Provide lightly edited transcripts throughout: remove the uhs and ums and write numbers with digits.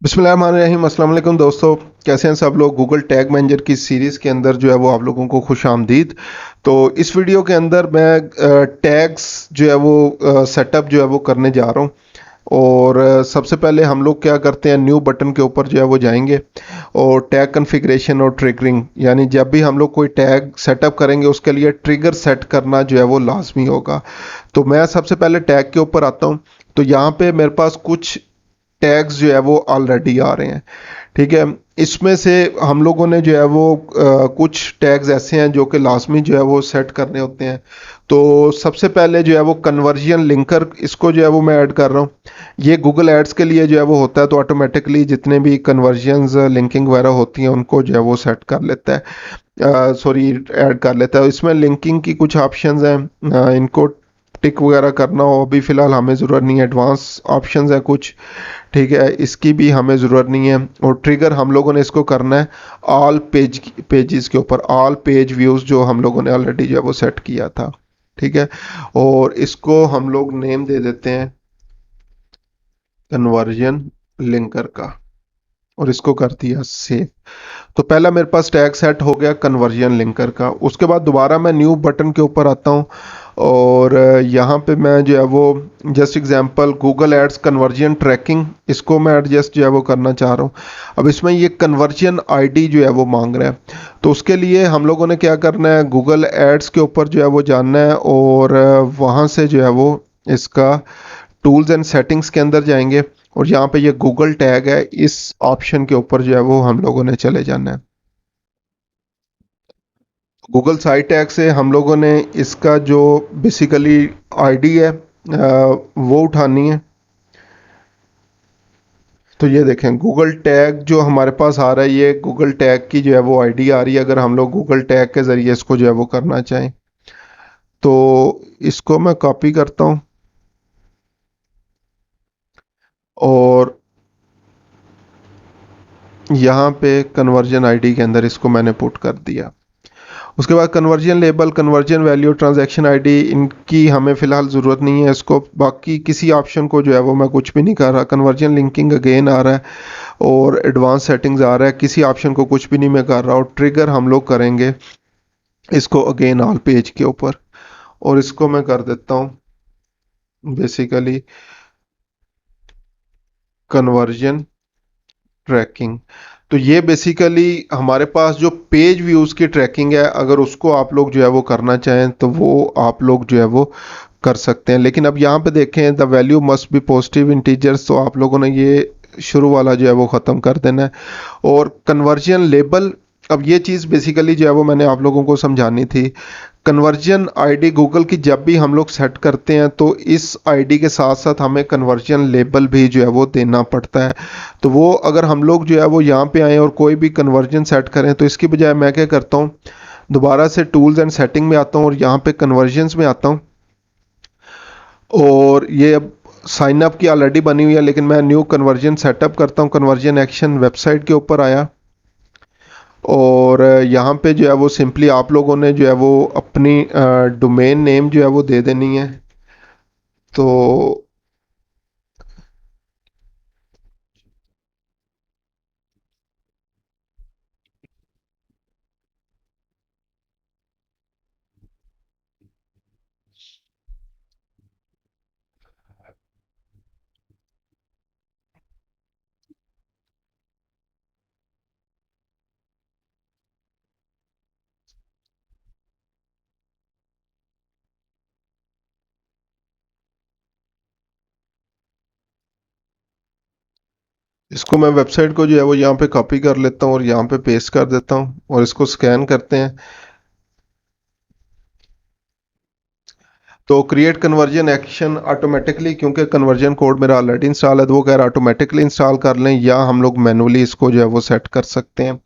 बिस्मिल्लाहिर्रहमानिर्रहीम। अस्सलाम वालेकुम दोस्तों, कैसे हैं सब लोग। गूगल टैग मैनेजर की सीरीज़ के अंदर जो है वो आप लोगों को खुश आमदीद। तो इस वीडियो के अंदर मैं टैग्स जो है वो सेटअप जो है वो करने जा रहा हूँ। और सबसे पहले हम लोग क्या करते हैं, न्यू बटन के ऊपर जो है वो जाएंगे और टैग कॉन्फ़िगरेशन और ट्रिगरिंग, यानी जब भी हम लोग कोई टैग सेटअप करेंगे उसके लिए ट्रिगर सेट करना जो है वो लाजमी होगा। तो मैं सबसे पहले टैग के ऊपर आता हूँ। तो यहाँ पे मेरे पास कुछ टैग्स जो है वो ऑलरेडी आ रहे हैं। ठीक है, इसमें से हम लोगों ने जो है वो कुछ टैग्स ऐसे हैं जो कि लाजमी जो है वो सेट करने होते हैं। तो सबसे पहले जो है वो कन्वर्जन लिंकर, इसको जो है वो मैं ऐड कर रहा हूँ। ये गूगल एड्स के लिए जो है वो होता है, तो ऑटोमेटिकली जितने भी कन्वर्जन्स लिंकिंग वगैरह होती हैं उनको जो है वो सेट कर लेता है, सॉरी ऐड कर लेता है। इसमें लिंकिंग की कुछ ऑप्शंस हैं, इनको टिक वगैरह करना हो अभी फ़िलहाल हमें ज़रूरत नहीं है। एडवांस ऑप्शंस है कुछ, ठीक है, इसकी भी हमें ज़रूरत नहीं है। और ट्रिगर हम लोगों ने इसको करना है ऑल पेजेस के ऊपर, ऑल पेज व्यूज़ जो हम लोगों ने ऑलरेडी जो है वो सेट किया था। ठीक है, और इसको हम लोग नेम दे देते हैं कन्वर्जन लिंकर का, और इसको कर दिया सेव। तो पहला मेरे पास टैग सेट हो गया कन्वर्जन लिंकर का। उसके बाद दोबारा मैं न्यू बटन के ऊपर आता हूँ और यहाँ पे मैं जो है वो just example Google ads conversion tracking, इसको मैं एडजस्ट जो है वो करना चाह रहा हूँ। अब इसमें ये कन्वर्जन आईडी जो है वो मांग रहा है। तो उसके लिए हम लोगों ने क्या करना है, गूगल एड्स के ऊपर जो है वो जानना है और वहाँ से जो है वो इसका टूल्स एंड सेटिंग्स के अंदर जाएंगे और यहाँ पे ये गूगल टैग है, इस ऑप्शन के ऊपर जो है वो हम लोगों ने चले जाना है। गूगल साइट टैग से हम लोगों ने इसका जो बेसिकली आईडी है वो उठानी है। तो ये देखें गूगल टैग जो हमारे पास आ रहा है, ये गूगल टैग की जो है वो आईडी आ रही है। अगर हम लोग गूगल टैग के ज़रिए इसको जो है वो करना चाहें तो इसको मैं कॉपी करता हूँ और यहाँ पे कन्वर्जन आईडी के अंदर इसको मैंने पुट कर दिया। उसके बाद conversion label, conversion value, transaction ID, इनकी हमें फ़िलहाल ज़रूरत नहीं है। इसको बाकी किसी ऑप्शन को जो है वो मैं कुछ भी नहीं कर रहा। कन्वर्जन लिंकिंग अगेन आ रहा है और एडवांस सेटिंग्स आ रहा है, किसी ऑप्शन को कुछ भी नहीं मैं कर रहा। और ट्रिगर हम लोग करेंगे इसको अगेन ऑल पेज के ऊपर, और इसको मैं कर देता हूँ बेसिकली कन्वर्जन ट्रैकिंग। तो ये बेसिकली हमारे पास जो पेज व्यूज़ की ट्रैकिंग है, अगर उसको आप लोग जो है वो करना चाहें तो वो आप लोग जो है वो कर सकते हैं। लेकिन अब यहाँ पे देखें the value must be positive integers, तो आप लोगों ने ये शुरू वाला जो है वो ख़त्म कर देना है। और कन्वर्जन लेबल, अब ये चीज़ बेसिकली जो है वो मैंने आप लोगों को समझानी थी। कन्वर्जन आईडी गूगल की जब भी हम लोग सेट करते हैं तो इस आईडी के साथ साथ हमें कन्वर्जन लेबल भी जो है वो देना पड़ता है। तो वो अगर हम लोग जो है वो यहाँ पे आएँ और कोई भी कन्वर्जन सेट करें तो इसकी बजाय मैं क्या करता हूँ, दोबारा से टूल्स एंड सेटिंग में आता हूँ और यहाँ पे कन्वर्जन्स में आता हूँ। और ये अब साइन अप की ऑलरेडी बनी हुई है, लेकिन मैं न्यू कन्वर्जन सेटअप करता हूँ। कन्वर्जन एक्शन वेबसाइट के ऊपर आया और यहाँ पे जो है वो सिंपली आप लोगों ने जो है वो अपनी डोमेन नेम जो है वो दे देनी है। तो इसको मैं वेबसाइट को जो है वो यहाँ पे कॉपी कर लेता हूँ और यहाँ पे पेस्ट कर देता हूँ और इसको स्कैन करते हैं। तो क्रिएट कन्वर्जन एक्शन ऑटोमेटिकली, क्योंकि कन्वर्जन कोड मेरा ऑलरेडी इंस्टॉल है तो वो कह रहा है ऑटोमेटिकली इंस्टॉल कर लें, या हम लोग मैनुअली इसको जो है वो सेट कर सकते हैं।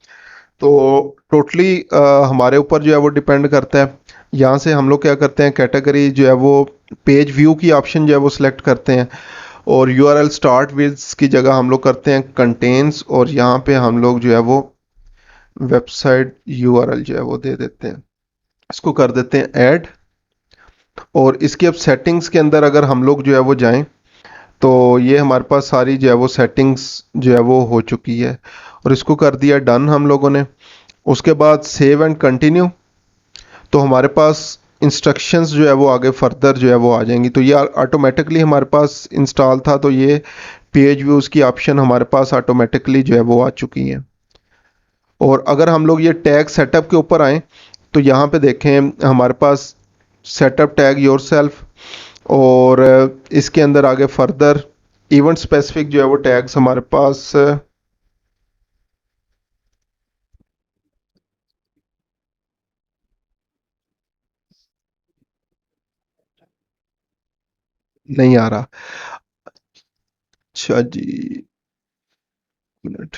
तो टोटली हमारे ऊपर जो है वो डिपेंड करता है। यहाँ से हम लोग क्या करते हैं, कैटेगरी जो है वो पेज व्यू की ऑप्शन जो है वो सिलेक्ट करते हैं और यूआरएल स्टार्ट विद की जगह हम लोग करते हैं कंटेन्स, और यहाँ पे हम लोग जो है वो वेबसाइट यूआरएल जो है वो दे देते हैं। इसको कर देते हैं ऐड। और इसकी अब सेटिंग्स के अंदर अगर हम लोग जो है वो जाएं तो ये हमारे पास सारी जो है वो सेटिंग्स जो है वो हो चुकी है और इसको कर दिया डन हम लोगों ने। उसके बाद सेव एंड कंटिन्यू, तो हमारे पास इंस्ट्रक्शंस जो है वो आगे फर्दर जो है वो आ जाएंगी। तो ये ऑटोमेटिकली हमारे पास इंस्टॉल था, तो ये पेज व्यूज़ की ऑप्शन हमारे पास ऑटोमेटिकली जो है वो आ चुकी हैं। और अगर हम लोग ये टैग सेटअप के ऊपर आए तो यहाँ पे देखें हमारे पास सेटअप टैग योरसेल्फ, और इसके अंदर आगे फर्दर इवेंट स्पेसिफिक जो है वो टैग्स हमारे पास नहीं आ रहा। अच्छा जी, मिनट।